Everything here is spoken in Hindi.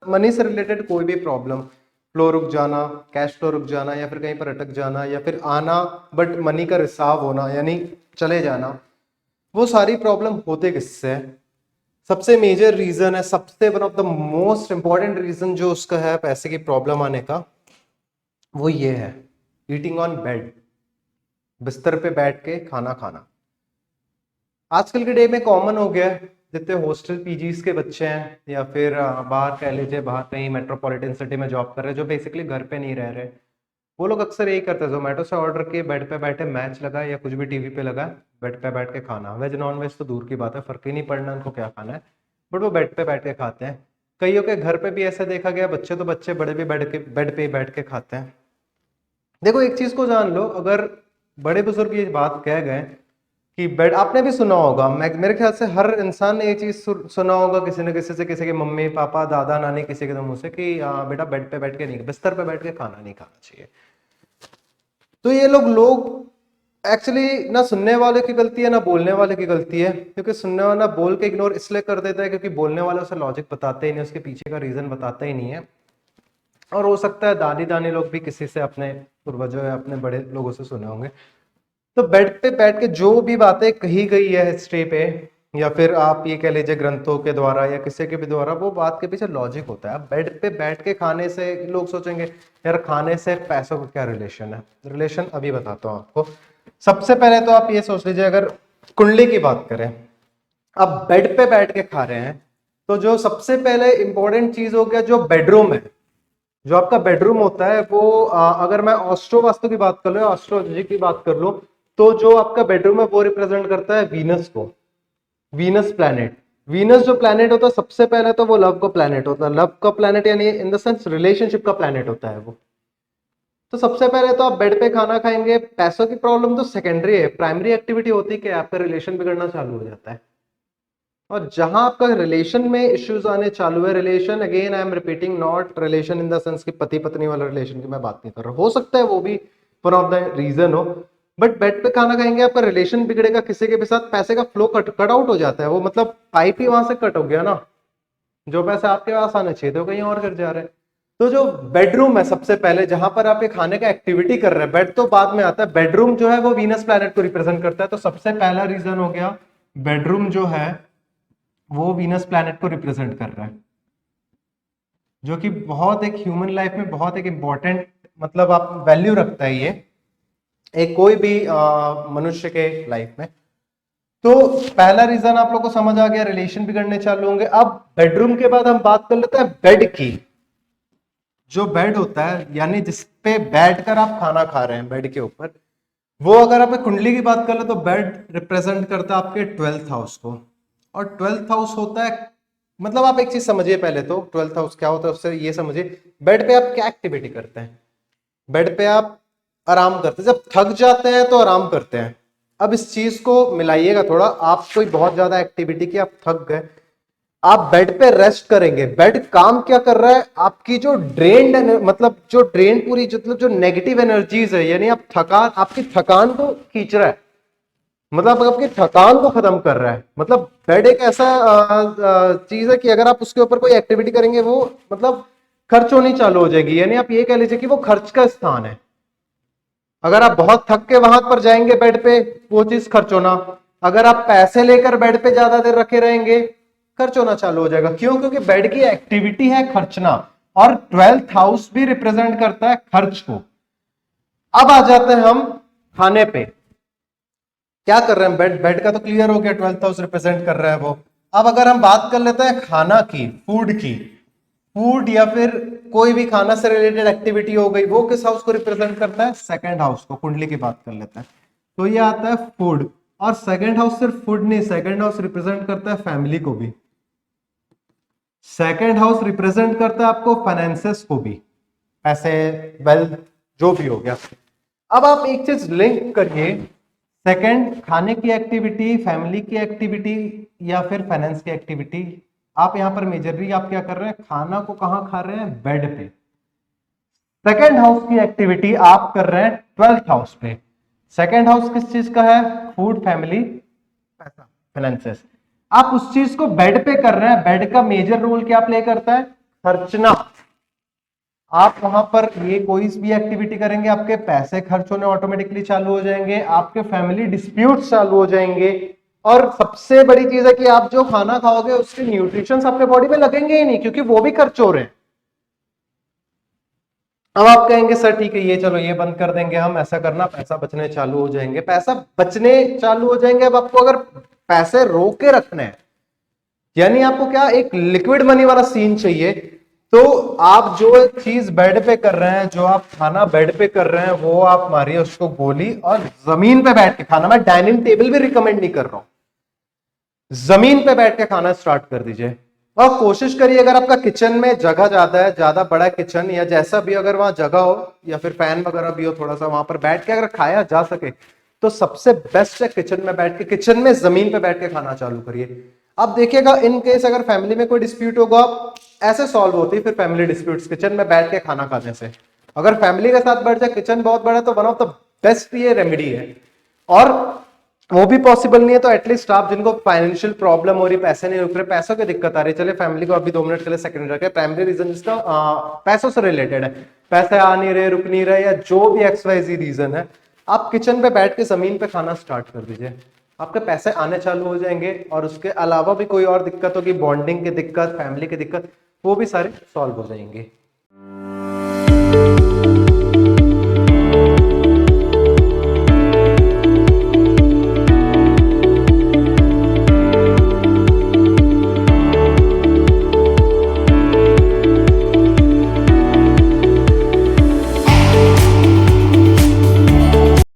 मनी से रिलेटेड कोई भी प्रॉब्लम, फ्लो रुक जाना, कैश फ्लो रुक जाना, या फिर कहीं पर अटक जाना, या फिर आना बट मनी का रिसाव होना यानी चले जाना, वो सारी प्रॉब्लम होते किससे है? सबसे मेजर रीजन है, सबसे one of the most important reason जो उसका है पैसे की प्रॉब्लम आने का, वो ये है ईटिंग ऑन बेड, बिस्तर पे बैठ के खाना खाना। आजकल के डे में कॉमन हो गया है, जितने हॉस्टल पीजीज के बच्चे हैं या फिर बाहर कह लीजिए बाहर कहीं मेट्रोपॉलिटन सिटी में जॉब कर रहे हैं, जो बेसिकली घर पे नहीं रह रहे, वो लोग अक्सर यही करते हैं, जोमेटो से ऑर्डर किए, बेड पे बैठे मैच लगा या कुछ भी टीवी पे लगा, बेड पे बैठ के खाना। वेज नॉन वेज तो दूर की बात है, फर्क ही नहीं पड़ना उनको क्या खाना है, बट वो बेड पे बैठ के खाते हैं। कईयों के घर पे भी ऐसा देखा गया, बच्चे तो बच्चे, बड़े भी बेड पे ही बैठ के खाते हैं। देखो एक चीज को जान लो, अगर बड़े बुजुर्ग ये बात कह गए कि बेड, आपने भी सुना होगा, मेरे ख्याल से हर इंसान ने ये चीज सुना होगा किसी न किसी से, किसी के मम्मी पापा दादा नानी किसी के मुंह से कि बेटा बेड पे बैठ के नहीं, बिस्तर पे बैठ के खाना नहीं खाना चाहिए। तो ये लोग एक्चुअली ना सुनने वाले की गलती है ना बोलने वाले की गलती है, क्योंकि सुनने वाला बोल के इग्नोर इसलिए कर देता है क्योंकि बोलने वाले उसे लॉजिक बताते ही नहीं, उसके पीछे का रीजन बताते ही नहीं है। और हो सकता है दादी दानी लोग भी किसी से, अपने पूर्वजों या अपने बड़े लोगों से सुने होंगे। तो बेड पे बैठ के जो भी बातें कही गई है हिस्ट्री पे, या फिर आप ये कह लीजिए ग्रंथों के द्वारा या किसी के भी द्वारा, वो बात के पीछे लॉजिक होता है। अब बेड पे बैठ के खाने से लोग सोचेंगे यार खाने से पैसों का क्या रिलेशन है। रिलेशन अभी बताता हूँ आपको। सबसे पहले तो आप ये सोच लीजिए, अगर कुंडली की बात करें, अब बेड पे बैठ के खा रहे हैं, तो जो सबसे पहले इंपॉर्टेंट चीज हो गया, जो बेडरूम है, जो आपका बेडरूम होता है वो अगर मैं ऑस्ट्रो वास्तु की बात कर लो, एस्ट्रोलॉजी की बात कर लो, तो जो आपका बेडरूम है वो रिप्रेजेंट करता है वीनस को, वीनस प्लैनेट। वीनस जो प्लैनेट होता है सबसे पहले तो वो लव का प्लैनेट होता है, लव का प्लैनेट यानी इन द सेंस रिलेशनशिप का प्लैनेट होता है वो। तो सबसे पहले तो आप बेड पे खाना खाएंगे, पैसों की प्रॉब्लम तो सेकेंडरी है, प्राइमरी एक्टिविटी होती है कि आपका रिलेशन बिगड़ना चालू हो जाता है। और जहां आपका रिलेशन में इश्यूज आने चालू है, relation again I am repeating, not relation in the sense कि पति पत्नी वाला रिलेशन की मैं बात नहीं कर रहा, हो सकता है वो भी वन ऑफ द रीजन हो, बट बेड पे खाना खाएंगे आपका रिलेशन बिगड़ेगा किसी के भी साथ, पैसे का फ्लो कट आउट हो जाता है, वो मतलब पाइप ही वहां से कट हो गया ना, जो पैसे आपके पास आने चाहिए थे वो कहीं और कर जा रहे हैं। तो जो बेडरूम है सबसे पहले जहां पर आप ये खाने का एक्टिविटी कर रहे हैं, बेड तो बाद में आता है, बेडरूम जो है वो वीनस प्लैनेट को रिप्रेजेंट करता है। तो सबसे पहला रीजन हो गया, बेडरूम जो है वो वीनस प्लैनेट को रिप्रेजेंट कर रहा है, जो कि बहुत एक ह्यूमन लाइफ में बहुत एक इंपॉर्टेंट मतलब आप वैल्यू रखता है ये एक कोई भी मनुष्य के लाइफ में। तो पहला रीजन आप लोग को समझ आ गया, रिलेशन बिगड़ने चालू होंगे। अब बेडरूम के बाद हम बात कर लेते हैं बेड की। जो बेड होता है यानी जिसपे बैठकर आप खाना खा रहे हैं बेड के ऊपर, वो अगर आप कुंडली की बात कर ले तो बेड रिप्रेजेंट करता है आपके 12th हाउस को। और 12th हाउस होता है, मतलब आप एक चीज समझिए, पहले तो 12th हाउस क्या होता है उससे ये समझिए, बेड पे आप क्या एक्टिविटी करते हैं? बेड पे आप आराम करते हैं, जब थक जाते हैं तो आराम करते हैं। अब इस चीज को मिलाइएगा थोड़ा, आप कोई बहुत ज्यादा एक्टिविटी की, आप थक गए, आप बेड पे रेस्ट करेंगे, बेड काम क्या कर रहा है, आपकी जो ड्रेन्ड मतलब जो ड्रेन पूरी मतलब जो नेगेटिव एनर्जीज है, यानी आप थकान, आपकी थकान को खींच रहा है, मतलब आपकी थकान को खत्म कर रहा है। मतलब बेड एक ऐसा चीज है कि अगर आप उसके ऊपर कोई एक्टिविटी करेंगे वो मतलब खर्च होनी चालू हो जाएगी, यानी आप ये कह लीजिए कि वो खर्च का स्थान है। अगर आप बहुत थक के वहां पर जाएंगे बेड पे, वो चीज खर्च होना। अगर आप पैसे लेकर बेड पे ज्यादा देर रखे रहेंगे, खर्च होना चालू हो जाएगा। क्यों? क्योंकि बेड की एक्टिविटी है खर्चना, और 12th हाउस भी रिप्रेजेंट करता है खर्च को। अब आ जाते हैं हम खाने पे, क्या कर रहे हैं? बेड, बेड का तो क्लियर हो गया, 12th हाउस रिप्रेजेंट कर रहा है वो। अब अगर हम बात कर लेते हैं खाना की, फूड की, फूड या फिर कोई भी खाना से रिलेटेड एक्टिविटी हो गई, वो किस हाउस को रिप्रेजेंट करता है? सेकंड हाउस को। कुंडली की बात कर लेते हैं तो ये आता है फूड। और सेकंड हाउस सिर्फ फूड नहीं, सेकंड हाउस रिप्रेजेंट करता है फैमिली को भी, सेकंड हाउस रिप्रेजेंट करता है आपको फाइनेंसेस को भी, पैसे, वेल्थ, जो भी हो गया। अब आप एक चीज लिंक करिए, सेकंड खाने की एक्टिविटी, फैमिली की एक्टिविटी या फिर फाइनेंस की एक्टिविटी। आप यहां पर मेजरली आप क्या कर रहे हैं? खाना को कहां खा रहे हैं? बेड पे। सेकंड हाउस की एक्टिविटी आप कर रहे हैं 12th हाउस पे। सेकंड हाउस किस चीज का है? Food, family, finances. आप उस चीज को बेड पे कर रहे हैं, बेड का मेजर रोल क्या प्ले करता है? खर्चना, आप वहां पर ये कोई भी एक्टिविटी करेंगे आपके पैसे खर्च होने ऑटोमेटिकली चालू हो जाएंगे, आपके फैमिली डिस्प्यूट्स चालू हो जाएंगे, और सबसे बड़ी चीज है कि आप जो खाना खाओगे उसके न्यूट्रिशंस आपके बॉडी में लगेंगे ही नहीं, क्योंकि वो भी खर्च हो रहे हैं। अब आप कहेंगे सर ठीक है ये चलो ये बंद कर देंगे हम, ऐसा करना पैसा बचने चालू हो जाएंगे, पैसा बचने चालू हो जाएंगे। अब आपको अगर पैसे रोक के रखने हैं, यानी आपको क्या एक लिक्विड मनी वाला सीन चाहिए, तो आप जो चीज बेड पे कर रहे हैं, जो आप खाना बेड पे कर रहे हैं, वो आप मारिए उसको गोली और जमीन पे बैठ के खाना। मैं डाइनिंग टेबल भी रिकमेंड नहीं कर रहा हूं, जमीन पे बैठ के खाना स्टार्ट कर दीजिए। और कोशिश करिए अगर आपका किचन में जगह ज्यादा है, ज्यादा बड़ा किचन या जैसा भी, अगर वहां जगह हो या फिर फैन वगैरह भी हो थोड़ा सा, वहां पर बैठ के अगर खाया जा सके तो सबसे बेस्ट है किचन में बैठ के, किचन में जमीन पे बैठ के खाना चालू करिए। अब देखिएगा इन केस अगर फैमिली में कोई डिस्प्यूट होगा, ऐसे सॉल्व होती है फिर फैमिली डिस्प्यूट्स, किचन में बैठ के खाना खाने से। अगर फैमिली के साथ बैठ जाए, किचन बहुत बड़ा है, तो वन ऑफ द बेस्ट ये रेमेडी है। और वो भी पॉसिबल नहीं है तो एटलीस्ट आप जिनको फाइनेंशियल प्रॉब्लम हो रही, पैसे नहीं रुक रहे, पैसों की दिक्कत आ रही है, चले फैमिली को अभी 2 मिनट के लिए सेकंड रखे, प्राइमरी रीजन जिसका पैसों से रिलेटेड है, पैसे आ नहीं रहे, रुक नहीं रहे, या जो भी XYZ रीजन है, आप किचन पे बैठ के जमीन पे खाना स्टार्ट कर दीजिए, आपके पैसे आने चालू हो जाएंगे। और उसके अलावा भी कोई और दिक्कत होगी, बॉन्डिंग की दिक्कत, फैमिली की दिक्कत, वो भी सारे सॉल्व हो जाएंगे।